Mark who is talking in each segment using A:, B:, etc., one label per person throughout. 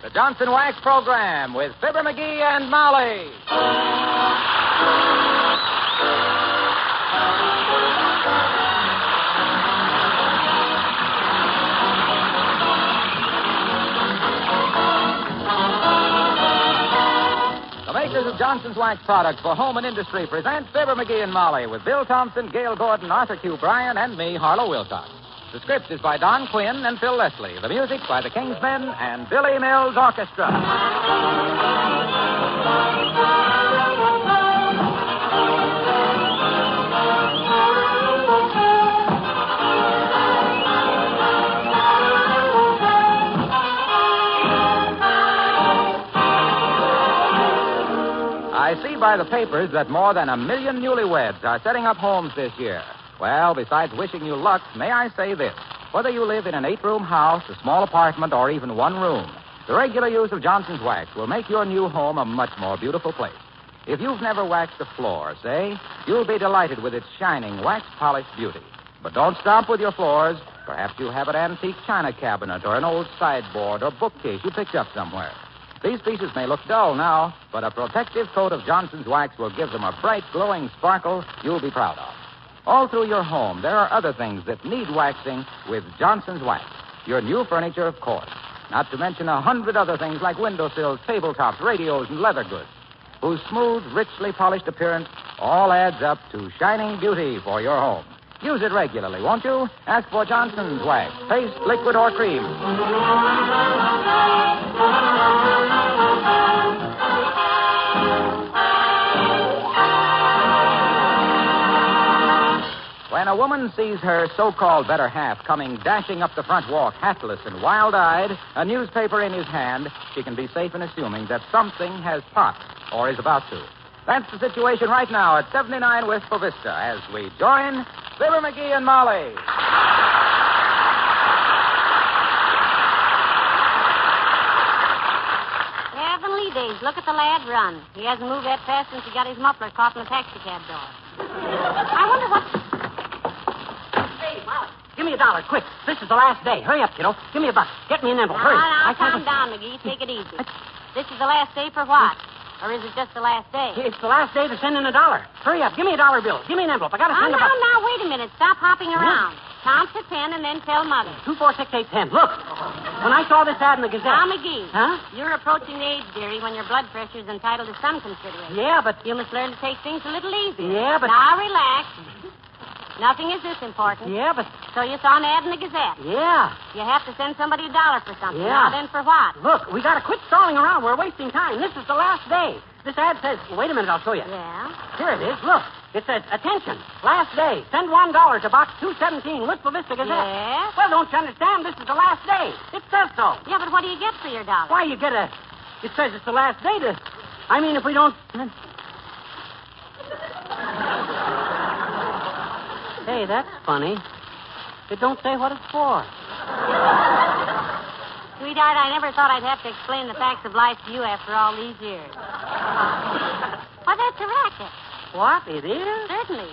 A: The Johnson Wax Program with Fibber McGee and Molly. The makers of Johnson's Wax products for home and industry present Fibber McGee and Molly with Bill Thompson, Gail Gordon, Arthur Q. Bryan, and me, Harlow Wilcox. The script is by Don Quinn and Phil Leslie. The music by the Kingsmen and Billy Mills Orchestra. I see by the papers that more than 1 million newlyweds are setting up homes this year. Well, besides wishing you luck, may I say this. Whether you live in an 8-room house, a small apartment, or even one room, the regular use of Johnson's Wax will make your new home a much more beautiful place. If you've never waxed a floor, say, you'll be delighted with its shining, wax-polished beauty. But don't stop with your floors. Perhaps you have an antique china cabinet or an old sideboard or bookcase you picked up somewhere. These pieces may look dull now, but a protective coat of Johnson's Wax will give them a bright, glowing sparkle you'll be proud of. All through your home, there are other things that need waxing with Johnson's Wax. Your new furniture, of course. Not to mention 100 other things like windowsills, tabletops, radios, and leather goods, whose smooth, richly polished appearance all adds up to shining beauty for your home. Use it regularly, won't you? Ask for Johnson's Wax, paste, liquid, or cream. When a woman sees her so-called better half coming dashing up the front walk, hatless and wild-eyed, a newspaper in his hand, she can be safe in assuming that something has popped or is about to. That's the situation right now at 79 Wistful Vista as we join Fibber McGee and Molly.
B: Heavenly days. Look at the lad run. He hasn't moved that fast since he got his muffler caught in the taxicab door. I wonder what...
C: Give me $1, quick. This is the last day. Hurry up, kiddo. Give me $1. Get me an envelope. Hurry.
B: Now, calm down, McGee. Take it easy. This is the last day for what? Or is it just the last day?
C: It's the last day to send in $1. Hurry up. Give me a $1 bill. Give me an envelope. I got to send
B: Now, wait a minute. Stop hopping around. Count to 10 and then tell Mother.
C: 2, 4, 6, 8, 10. Look. When I saw this ad in the Gazette...
B: Now, McGee.
C: Huh?
B: You're approaching the age, dearie, when your blood pressure's entitled to some consideration.
C: Yeah, but...
B: You must learn to take things a little easier.
C: Yeah, but...
B: Now, relax. Nothing is this important.
C: Yeah, but...
B: So you saw an ad in the Gazette.
C: Yeah.
B: You have to send somebody $1 for something.
C: Yeah.
B: Now then, for what?
C: Look, we got to quit stalling around. We're wasting time. This is the last day. This ad says... Wait a minute, I'll show you.
B: Yeah?
C: Here it is. Look. It says, attention, last day. Send $1 to Box 217, Wistful Vista Gazette.
B: Yes?
C: Well, don't you understand? This is the last day. It says so.
B: Yeah, but what do you get for your $1?
C: Why, you get a... It says it's the last day to... I mean, if we don't... Hey, that's funny. It don't say what it's for.
B: Sweetheart, I never thought I'd have to explain the facts of life to you after all these years. Why, that's a racket.
C: What? It is?
B: Certainly.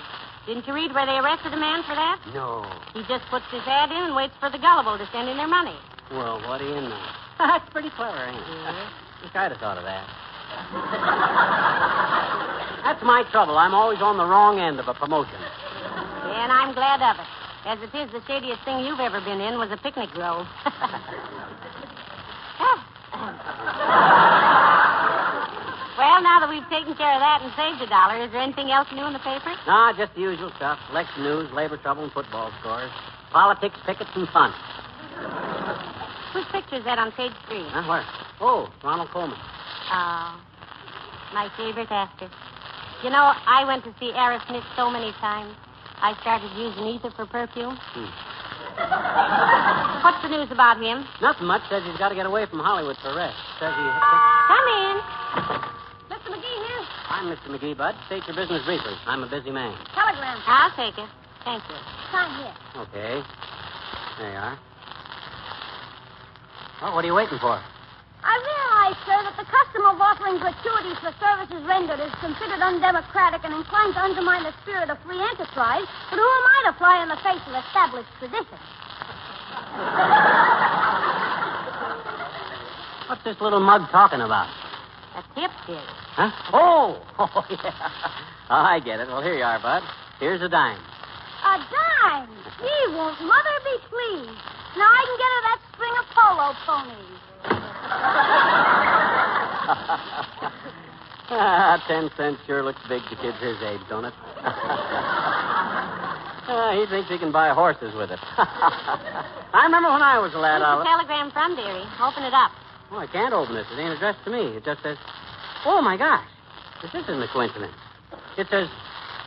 B: Didn't you read where they arrested a man for that?
C: No.
B: He just puts his ad in and waits for the gullible to send in their money.
C: Well, what do you know? That's pretty clever, ain't it?
B: Yes.
C: Wish I'd have thought of that. That's my trouble. I'm always on the wrong end of a promotion.
B: Yeah, and I'm glad of it. As it is, the shadiest thing you've ever been in was a picnic grove. Well, now that we've taken care of that and saved $1, is there anything else new in the paper?
C: Nah, just the usual stuff. Election news, labor trouble, and football scores. Politics, pickets, and fun.
B: Whose picture's that on page 3?
C: Huh, where? Oh, Ronald Colman.
B: Oh, my favorite actor. You know, I went to see Aerosmith so many times. I started using ether for perfume. What's the news about him?
C: Nothing much. Says he's got to get away from Hollywood for rest. Says he...
B: Come in. Mr. McGee here.
C: I'm Mr. McGee, Bud. State your business briefly. I'm a busy man.
B: Telegram. I'll take it. Thank you. Sign here.
C: Okay. There you are. Well, what are you waiting for?
D: I realize, sir, that the custom of offering gratuities for services rendered is considered undemocratic and inclined to undermine the spirit of free enterprise, but who am I to fly in the face of established tradition?
C: What's this little mug talking about?
B: A tip, dearie.
C: Huh? Oh, yeah. Oh, I get it. Well, here you are, Bud. Here's a dime.
D: A dime? Gee, won't Mother be pleased? Now I can get her that string of polo ponies.
C: 10 cents sure looks big to kids his age, don't it? He thinks he can buy horses with it. I remember when I was a lad,
B: Where's
C: Olive.
B: the telegram from, dearie? Open it up.
C: Oh, I can't open it. It ain't addressed to me. It just says, oh, my gosh. This isn't a coincidence. It says,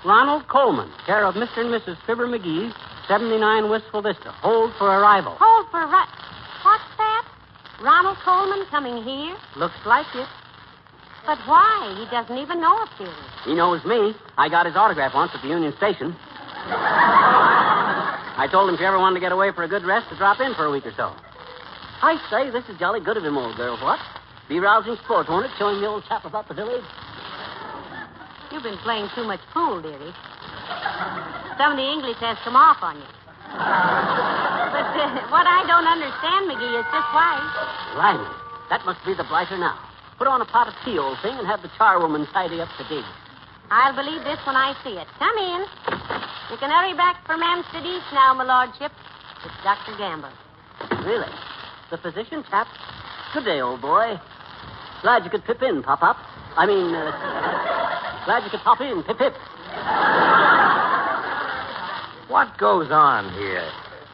C: Ronald Colman, care of Mr. and Mrs. Fibber McGees, 79 Wistful Vista. Hold for arrival.
B: Hold for What's that? Ronald Colman coming here?
C: Looks like it.
B: But why? He doesn't even know us, dearie.
C: He knows me. I got his autograph once at the Union Station. I told him if you ever wanted to get away for a good rest, to drop in for a week or so. I say, this is jolly good of him, old girl, what? Be rousing sport, won't it, showing the old chap about the village?
B: You've been playing too much pool, dearie. Some of the English has come off on you. But what I don't understand, McGee, is just why.
C: Blimey, that must be the blighter now. Put on a pot of tea, old thing, and have the charwoman tidy up the digs.
B: I'll believe this when I see it. Come in. You can hurry back from Hampstead East now, my lordship. It's Dr. Gamble.
C: Really? The physician chap? Good day, old boy. Glad you could pip in, Pop-Up. Glad you could pop in, pip-pip.
A: What goes on here?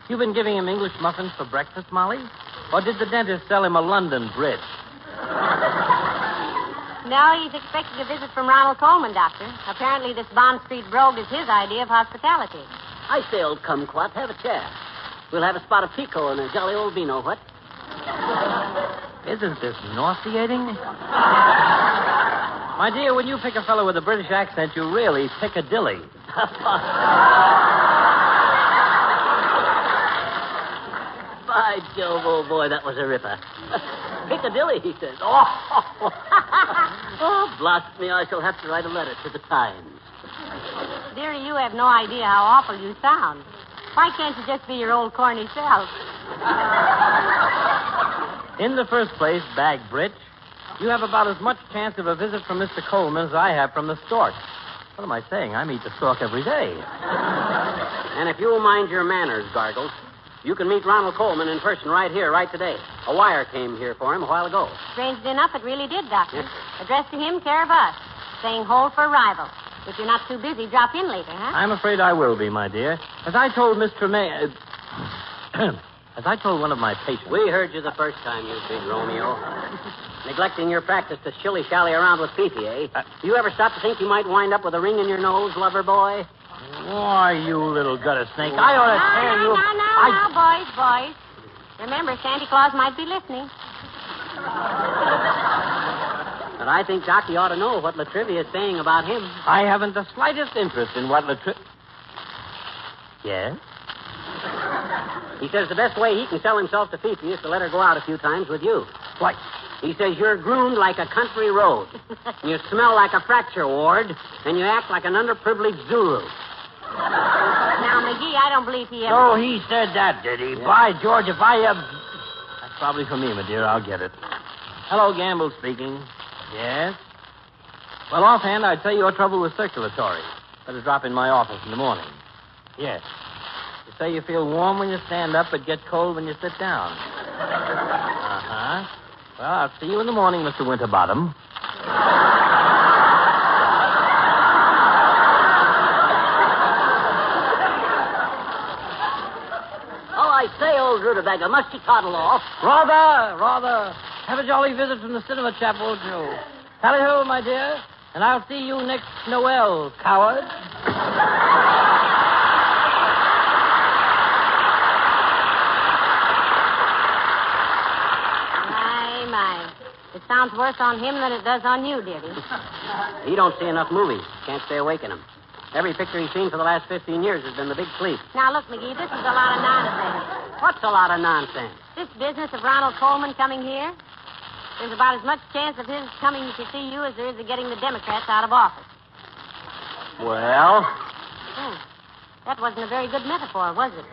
A: You've been giving him English muffins for breakfast, Molly? Or did the dentist sell him a London bridge?
B: No, he's expecting a visit from Ronald Colman, Doctor. Apparently this Bond Street brogue is his idea of hospitality.
C: I say, old kumquat, have a chair. We'll have a spot of pico and a jolly old vino, what?
A: Isn't this nauseating? My dear, when you pick a fellow with a British accent, you really pick a dilly.
C: By Jove, old boy, that was a ripper. Piccadilly, he says. Oh, blast me, I shall have to write a letter to the Times.
B: Dearie, you have no idea how awful you sound. Why can't you just be your old corny self?
A: In the first place, bag britch, you have about as much chance of a visit from Mr. Colman as I have from the stork. What am I saying? I meet the stork every day.
C: And if you'll mind your manners, Gargles, you can meet Ronald Colman in person right here, right today. A wire came here for him a while ago.
B: Strangely enough, it really did, Doctor.
C: Yes,
B: Addressed to him, care of us. Saying hold for arrival. If you're not too busy, drop in later, huh?
A: I'm afraid I will be, my dear. As I told Mr. As I told one of my patients...
C: We heard you the first time, you big Romeo. Neglecting your practice to shilly-shally around with Fifi, eh? Do you ever stop to think you might wind up with a ring in your nose, lover boy?
A: Why, you little gutter snake. I ought to tear you...
B: Now, boys. Remember, Santa Claus might be listening.
C: But I think Doc, you ought to know what Latrivia is saying about him.
A: I haven't the slightest interest in what Yes?
C: He says the best way he can sell himself to Fifi is to let her go out a few times with you.
A: What?
C: He says you're groomed like a country road. You smell like a fracture ward, and you act like an underprivileged Zulu.
B: Now, McGee, I don't believe he ever...
A: Oh, he said that, did he? Yeah. By George, if I ever... That's probably for me, my dear. I'll get it. Hello, Gamble speaking. Yes? Well, offhand, I'd say your trouble was circulatory. Better drop in my office in the morning. Yes. You say you feel warm when you stand up, but get cold when you sit down. Uh-huh. Well, I'll see you in the morning, Mr. Winterbottom.
C: Oh, I say, old rutabaga, must you toddle off?
A: Rather. Have a jolly visit from the cinema chap, won't you? Tally-ho, my dear. And I'll see you next Noel, coward.
B: My. It sounds worse on him than it does on you, dearie.
C: He don't see enough movies. Can't stay awake in them. Every picture he's seen for the last 15 years has been The Big Sleep.
B: Now, look, McGee, this is a lot of nonsense.
C: What's a lot of nonsense?
B: This business of Ronald Colman coming here, there's about as much chance of his coming to see you as there is of getting the Democrats out of office.
C: Well?
B: That wasn't a very good metaphor, was it?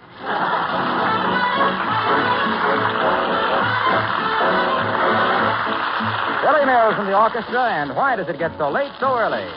A: Billy Mills from the orchestra, and Why Does It Get So Late So Early?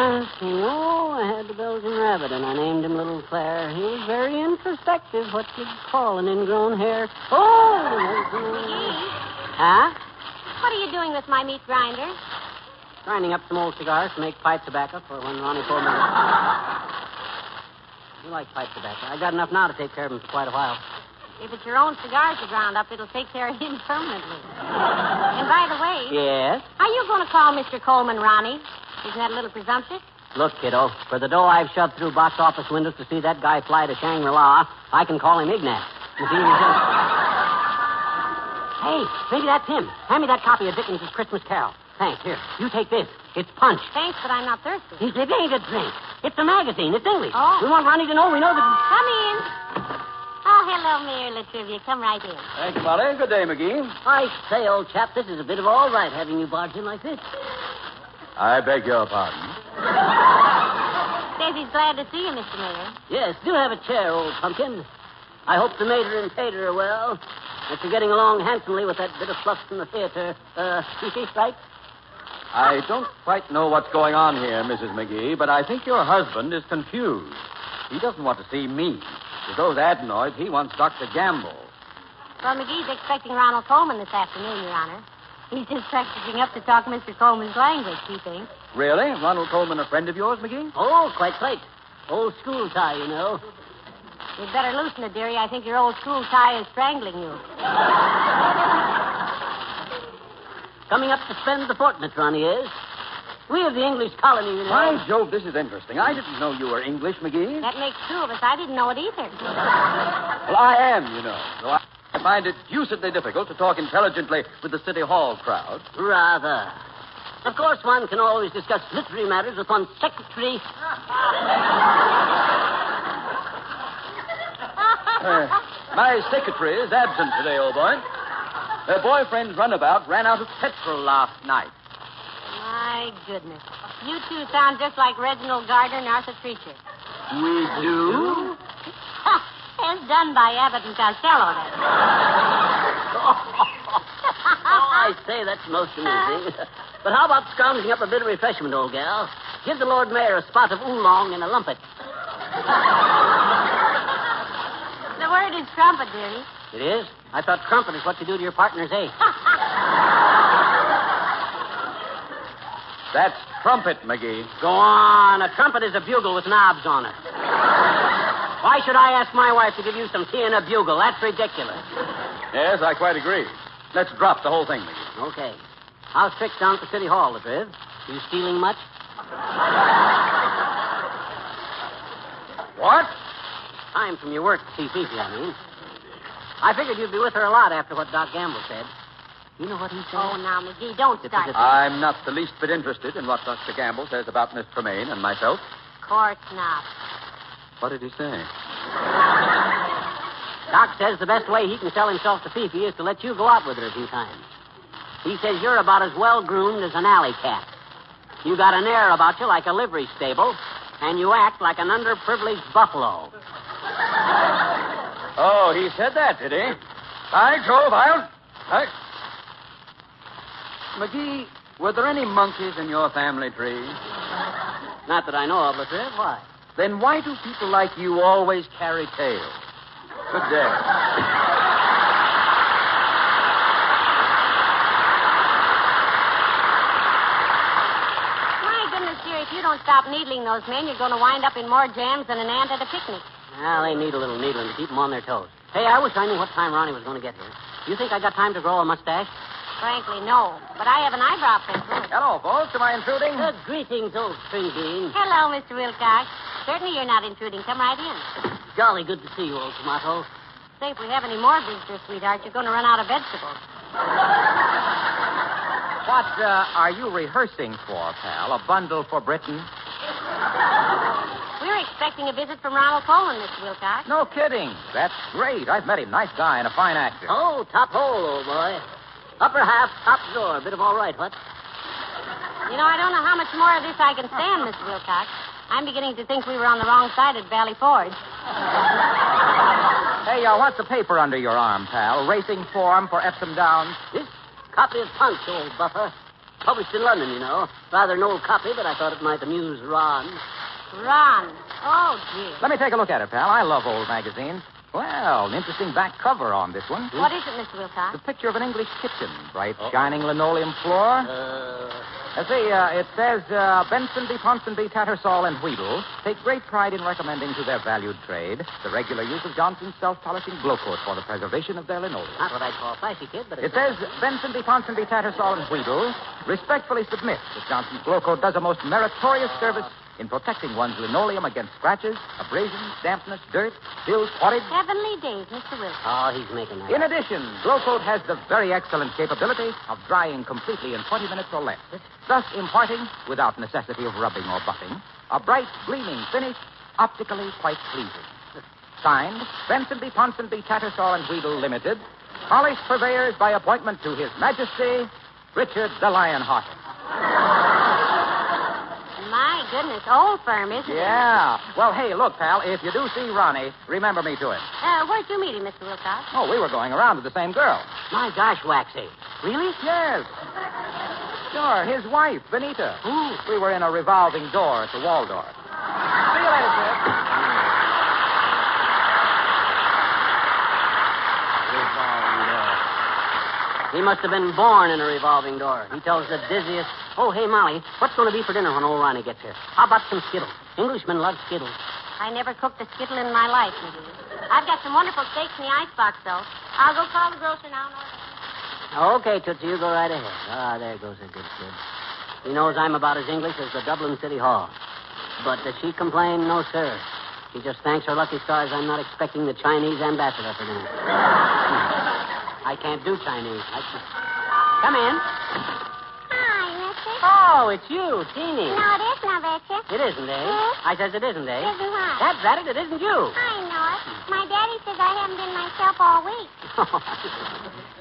C: I had the Belgian rabbit, and I named him Little Claire. He was very introspective, what you'd call an ingrown hair. Oh!
B: McGee,
C: Huh?
B: what are you doing with my meat grinder?
C: Grinding up some old cigars to make pipe tobacco for when Ronnie Colman... You like pipe tobacco. I got enough now to take care of him for quite a while.
B: If it's your own cigars you ground up, it'll take care of him permanently. And by the way,
C: Yes?
B: are you going to call Mr. Colman Ronnie? Isn't that a little presumptuous?
C: Look, kiddo, for the dough I've shoved through box office windows to see that guy fly to Shangri-La, I can call him Ignat. You see, Hey, maybe that's him. Hand me that copy of Dickens' Christmas Carol. Thanks. Here, you take this. It's Punch.
B: Thanks, but I'm not thirsty.
C: It ain't a drink. It's a magazine. It's English.
B: Oh.
C: We want Ronnie to know we know that...
B: Come in. Oh, hello, Mayor Latrivia. Come right in.
E: Thank you, Molly. Good day, McGee.
C: I say, old chap, this is a bit of all right having you barge in like this.
E: I beg your pardon.
B: Says he's glad to see you, Mr. Mayor.
C: Yes, do have a chair, old pumpkin. I hope the mater and tater are well. That you're getting along handsomely with that bit of fluff from the theater. Right?
E: I don't quite know what's going on here, Mrs. McGee, but I think your husband is confused. He doesn't want to see me. With those adenoids, he wants Dr. Gamble.
B: Well, McGee's expecting Ronald Colman this afternoon, Your Honor. He's just practicing up to talk Mr. Coleman's language, he thinks.
E: Really? Ronald Colman a friend of yours, McGee?
C: Oh, quite right. Old school tie, you know.
B: You'd better loosen it, dearie. I think your old school tie is strangling you.
C: Coming up to spend the fortnight, Ronnie is. We of the English colony, you know.
E: By Jove, this is interesting. I didn't know you were English, McGee.
B: That makes two of us. I didn't know it either.
E: Well, I am, you know. So I find it deucedly difficult to talk intelligently with the City Hall crowd.
C: Rather. Of course, one can always discuss literary matters with one's secretary.
E: My secretary is absent today, old boy. Her boyfriend's runabout ran out of petrol last night.
B: My goodness. You two sound just like Reginald Gardner and Arthur Treacher.
E: We do?
B: As done by Abbott and Costello, then.
C: I say, that's most amusing. But how about scrounging up a bit of refreshment, old gal? Give the Lord Mayor a spot of oolong and a lumpet.
B: The word is trumpet, dearie.
C: It is? I thought crumpet is what you do to your partner's egg.
E: That's trumpet, McGee.
C: Go on. A trumpet is a bugle with knobs on it. Why should I ask my wife to give you some tea and a bugle? That's ridiculous.
E: Yes, I quite agree. Let's drop the whole thing, McGee.
C: Okay. How's tricks down at the City Hall, Latriv? You stealing much?
E: What?
C: time from your work to see Fifi, I mean. I figured you'd be with her a lot after what Doc Gamble said. You know what he said?
B: Oh, now, McGee, don't start.
E: I'm not the least bit interested in what Dr. Gamble says about Miss Tremaine and myself.
B: Of course not.
E: What did he say?
C: Doc says the best way he can sell himself to Fifi is to let you go out with her a few times. He says you're about as well-groomed as an alley cat. You got an air about you like a livery stable, and you act like an underprivileged buffalo.
E: Oh, he said that, did he? By Jove, McGee, were there any monkeys in your family tree?
C: Not that I know of, but why?
E: Then why do people like you always carry tails? Good day.
B: My goodness, dear, if you don't stop needling those men, you're going to wind up in more jams than an ant at a picnic.
C: Well, they need a little needling to keep them on their toes. Hey, I wish I knew what time Ronnie was going to get here. Do you think I got time to grow a mustache?
B: Frankly, no. But I have an eyebrow pencil.
A: Hello, folks. Am I intruding?
C: Greetings, old string bean.
B: Hello, Mr. Wilcox. Certainly you're not intruding. Come right in.
C: Jolly good to see you, old tomato.
B: Say, if we have any more visitors, sweetheart, you're going to run out of vegetables.
A: What are you rehearsing for, pal? A bundle for Britain?
B: We're expecting a visit from Ronald Colman, Mr. Wilcox.
A: No kidding. That's great. I've met him. Nice guy and a fine actor.
C: Oh, top hole, old boy. Upper half, top door. Bit of all right, what?
B: You know, I don't know how much more of this I can stand, Mr. Wilcox. I'm beginning to think we were on the wrong side at Valley Forge.
A: Hey, what's the paper under your arm, pal? Racing form for Epsom Downs?
C: This copy of Punch, old buffer. Published in London, you know. Rather an old copy, but I thought it might amuse Ron.
B: Ron. Oh, dear.
A: Let me take a look at it, pal. I love old magazines. Well, an interesting back cover on this one.
B: What is it, Mr. Wilcox?
A: The picture of an English kitchen. Bright, shining linoleum floor. It says, Benson v. Ponsonby, Tattersall, and Wheedle take great pride in recommending to their valued trade the regular use of Johnson's self-polishing blow coat for the preservation of their linoleum.
C: Not what I'd call flashy, kid, but
A: It says, Benson v. Ponsonby, Tattersall, and Wheedle respectfully submit that Johnson's blow coat does a most meritorious service in protecting one's linoleum against scratches, abrasions, dampness, dirt, spills, pottage.
B: Heavenly days, Mr. Wilcox.
C: Oh, he's making that.
A: In addition, Glow Coat has the very excellent capability of drying completely in 20 minutes or less, thus imparting, without necessity of rubbing or buffing, a bright, gleaming finish, optically quite pleasing. Signed, Benson v. Ponsonby, Tattersall and Wheedle Limited, polished purveyors by appointment to His Majesty, Richard the Lionhearted.
B: My goodness, old firm, isn't it?
A: Yeah. Well, hey, look, pal, if you do see Ronnie, remember me to him.
B: Where'd you meet him, Mr. Wilcox?
A: Oh, we were going around with the same girl.
C: My gosh, Waxy. Really?
A: Yes. Sure, his wife, Benita.
C: Ooh.
A: We were in a revolving door at the Waldorf. See you later, sir.
C: Revolving door. He must have been born in a revolving door. He tells the dizziest. Oh, hey, Molly, what's going to be for dinner when old Ronnie gets here? How about some Skittles? Englishmen love Skittles.
B: I never cooked a skittle in my life, McGee. I've got some wonderful steaks in the icebox, though. I'll go call the grocer now and order.
C: Okay, Tootsie, you go right ahead. Ah, there goes a good kid. He knows I'm about as English as the Dublin City Hall. But does she complain? No, sir. She just thanks her lucky stars I'm not expecting the Chinese ambassador for dinner. I can't do Chinese. Come in.
D: Hi, mister.
C: Oh, it's you, Teeny.
D: No, it isn't, I betcha.
C: It isn't, eh?
D: Yes.
C: I says it isn't, eh?
D: Isn't what?
C: That's at it isn't you.
D: I know it. My daddy says I haven't been myself all week.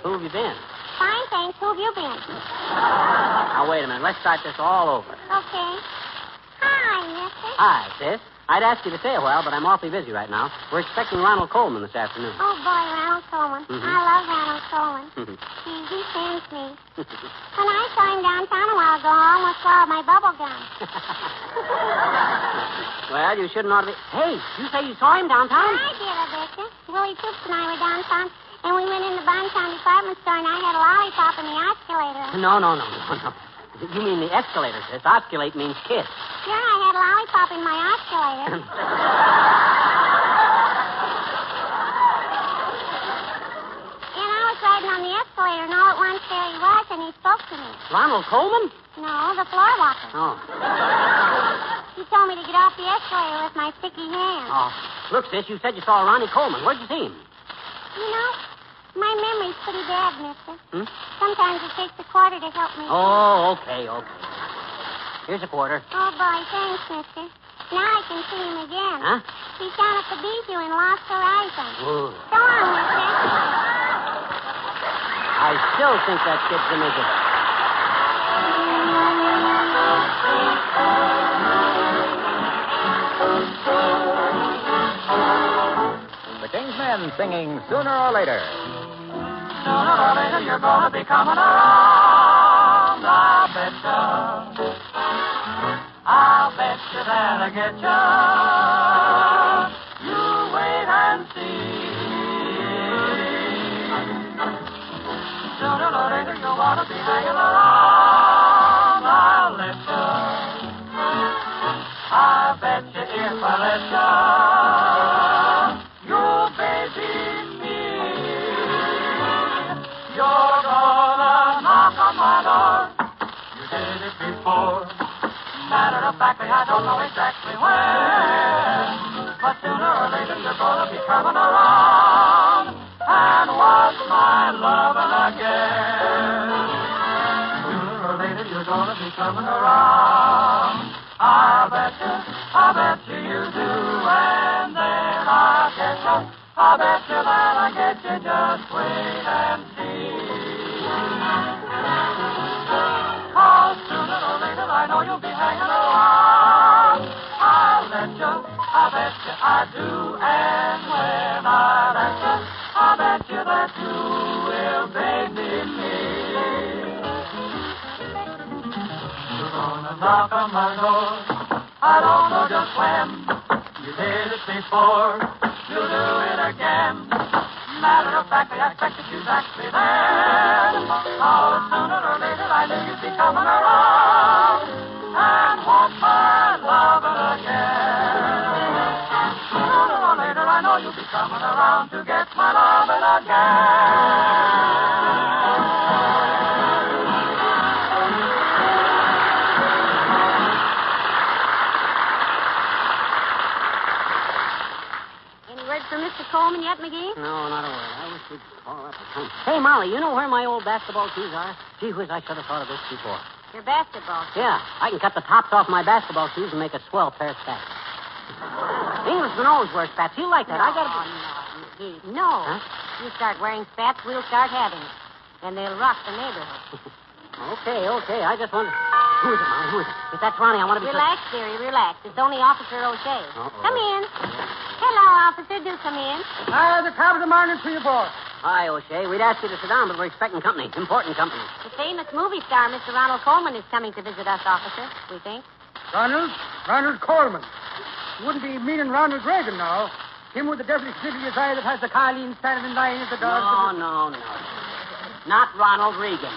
C: Who have you been?
D: Fine, thanks. Who have you been?
C: Now, wait a minute. Let's start this all over.
D: Okay. Hi, mister.
C: Hi, sis. I'd ask you to stay a while, but I'm awfully busy right now. We're expecting Ronald Colman this afternoon.
D: Oh, boy, Ronald Colman.
C: Mhm.
D: I love Ronald Colman. He sends me. When I saw him downtown a while ago, I almost swallowed my bubble gum.
C: Well, you shouldn't ought to be... Hey, you say you saw him downtown?
D: I did, I betcha. Willie Toops and I were downtown, and we went in the Bontown department store, and I had a lollipop in the oscillator.
C: No. You mean the escalator, sis. Osculate means kiss.
D: Sure, I had a lollipop in my oscillator. And I was riding on the escalator, and all at once there he was, and he spoke to me.
C: Ronald Colman?
D: No, the floor walker.
C: Oh.
D: He told me to get off the escalator with my sticky hand.
C: Oh. Look, sis, you said you saw Ronnie Colman. Where'd you see him?
D: You know, my memory's pretty bad, mister. Sometimes it takes a quarter to help me.
C: Oh, okay. Here's a quarter.
D: Oh, boy, thanks, mister. Now I can see him again.
C: Huh?
D: He's down at the Bijou in Lost Horizon.
C: Ooh.
D: So long, mister.
C: I still think that kid's a midget.
A: The King's Men singing Sooner or Later.
F: Sooner or later you're gonna be coming around, I'll bet you that I get you. You wait and see. Sooner or later you'll want to be hanging around, I'll let you. I bet you if I let you, you'll baby me. You're gonna knock on my door. You did it before. Matter of fact, I don't know exactly when, but sooner or later you're gonna be coming around and want my loving again. Sooner or later you're gonna be coming around. I bet you do, and then I'll get you. I bet you that I get you. Just wait and see. Oh, sooner or later I know you'll be hanging around. I'll let you. I bet you I do, and when I let you, I bet you that you will baby me. You're gonna knock on my door. I don't know just when. You did it before. You'll do it again. Matter of fact, I expected you exactly then. Oh, sooner or later I knew you'd be coming around and want my loving again. Sooner or later I know you'll be coming around to get my loving again.
B: For Mr. Colman yet, McGee?
C: No, not a word. I wish we'd call up a time. Hey, Molly, you know where my old basketball shoes are? Gee whiz, I should have thought of this before.
B: Your basketball shoes?
C: Yeah, I can cut the tops off my basketball shoes and make a swell pair of spats. Englishman always wears spats. He'll like that.
B: No,
C: I got to...
B: McGee, no.
C: Huh?
B: You start wearing spats, we'll start having it. And they'll rock the neighborhood.
C: Okay. I just wonder... Who is it, Molly? Who is it? If that's Ronnie, I want to be...
B: Relax, dearie, relax. It's only Officer O'Shea.
C: Uh-oh.
B: Come in. Hello, officer. Do come in.
G: The top of the morning to you, boy.
C: Hi, O'Shea. We'd ask you to sit down, but we're expecting company. Important company.
B: The famous movie star, Mr. Ronald Colman, is coming to visit us, officer, we think.
G: Ronald Colman. You wouldn't be meaning Ronald Reagan now. Him with the devilish glittery eye that has the Colleen standing in line at the door.
C: No. Not Ronald Reagan.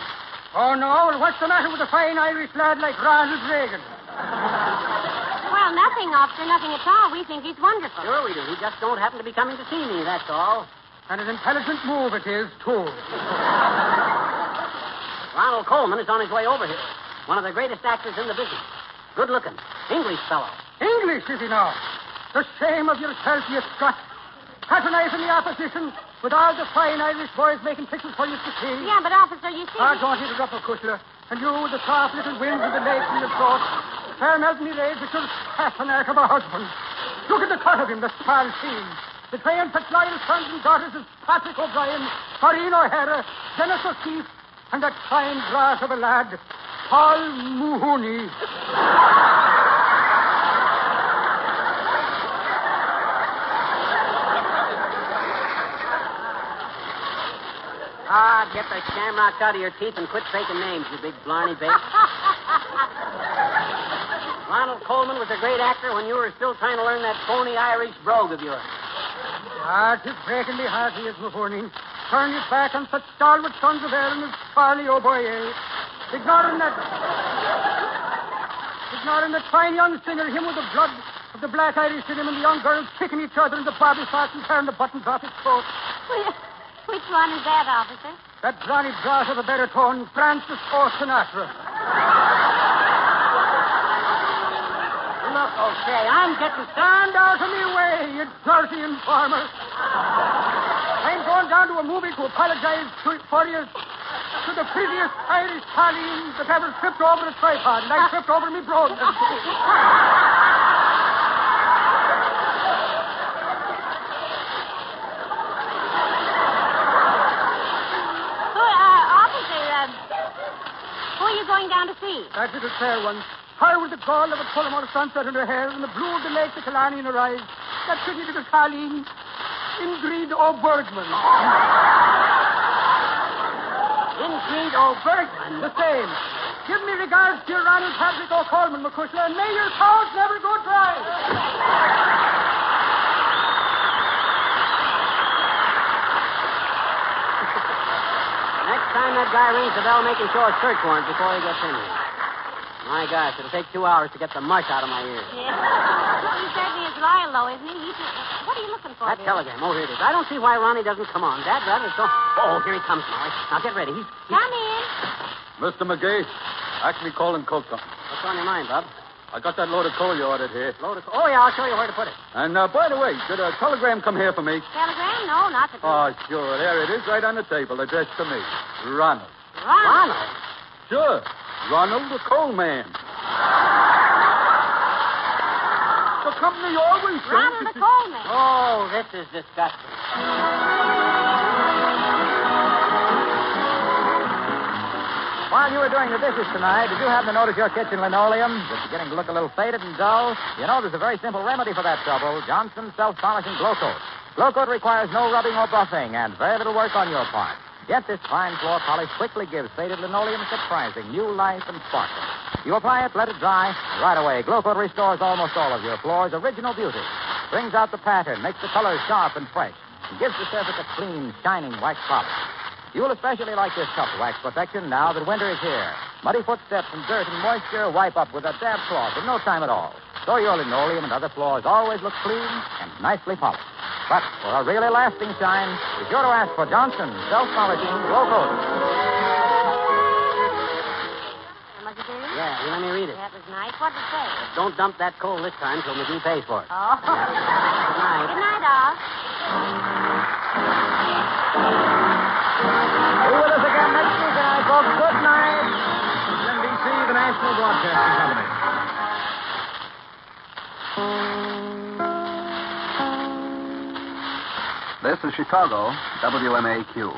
G: Oh, no? Well, what's the matter with a fine Irish lad like Ronald Reagan?
B: Well, nothing, officer, nothing at all. We think he's wonderful.
C: Sure we do. He just don't happen to be coming to see me, that's all.
G: And an intelligent move it is, too.
C: Ronald Colman is on his way over here. One of the greatest actors in the business. Good looking. English fellow.
G: English, is he now? The shame of yourself, you Scot. Patronizing the opposition with all the fine Irish boys making pictures for you to see.
B: Yeah, but, officer, you see...
G: Don't interrupt, Cushler. And you with the soft little winds of the legs in your throat. Fair melting your age, but you're half an ark of a husband. Look at the cut of him, the small scene. The triumphant loyal sons and daughters of Patrick O'Brien, Maureen O'Hara, Dennis O'Keefe, and that fine brass of a lad, Paul Mahoney.
C: Get the shamrocks out of your teeth and quit faking names, you big blarney bait. Ronald Colman was a great actor when you were still trying to learn that phony Irish brogue of yours.
G: Tis breaking me heart, he is, Mahoney. Turn his back on such stalwart sons of Erin as Charlie O'Boye. Ignoring that fine young singer, him with the blood of the black Irish in him, and the young girls kicking each other in the bobby socks and tearing the buttons off his coat.
B: Which one is that, officer?
G: That Johnny Brass of a baritone, Francis O. Sinatra. Look,
C: Okay, I'm getting...
G: Stand out of me way, you dirty informer. I'm going down to a movie to apologize for you to the prettiest Irish Colleen that ever tripped over a tripod, and I tripped over me broad.
B: Who are you going down to see?
G: That little fair one. Her with the gold of a Colman sunset in her hair and the blue of the lake the Killarney in her eyes. That pretty little Colleen. Ingrid O'Bergman.
C: Ingrid O'Bergman?
G: The same. Give me regards to your Ronald Patrick O'Colman, McCushla, and may your cows never go dry.
C: Next time that guy rings the bell, making sure a search warrant before he gets in here. My gosh, it'll take 2 hours to get the mush out of my ears.
B: Yeah. He certainly is loyal, though, isn't he? What are you looking for,
C: That
B: dear?
C: telegram. Oh, here it is. I don't see why Ronnie doesn't come on. That is so... Oh, here he comes, Molly. Now, get ready. He's...
B: Come in.
E: Mr. McGee, actually calling coke company.
C: What's on your mind, Bob?
E: I got that load of coal you ordered here.
C: Oh, yeah, I'll show you where to put it.
E: And, by the way, did a telegram come here for me?
B: Telegram? No, not the
E: Oh, sure. There it is, right on the table, addressed to me. Ronald.
B: Ronald.
E: Sure. Ronald the coal man. The company always says...
B: Ronald the Colman.
C: Oh, this is disgusting.
A: While you were doing the dishes tonight, did you happen to notice your kitchen linoleum was beginning to look a little faded and dull? You know, there's a very simple remedy for that trouble. Johnson's Self-Polishing Glow Coat. Glow Coat requires no rubbing or buffing and very little work on your part. Yet this fine floor polish quickly gives faded linoleum surprising new life and sparkle. You apply it, let it dry, and right away, Glow Coat restores almost all of your floor's original beauty. Brings out the pattern, makes the colors sharp and fresh, and gives the surface a clean, shining wax polish. You'll especially like this tough wax protection now that winter is here. Muddy footsteps and dirt and moisture wipe up with a dab cloth in no time at all. So your linoleum and other floors always look clean and nicely polished. But for a really lasting shine, be sure to ask for Johnson's Self-Polishing Glow Coat.
B: Was it there?
C: Yeah, here, let me read it.
B: That was nice. What did it say?
C: Don't dump that coal this time till McGee pays for it.
B: Oh.
C: Good night.
B: Good night, all.
A: Be with us again next week, folks. Good night.
H: NBC, the National Broadcasting Company.
I: This is Chicago, WMAQ.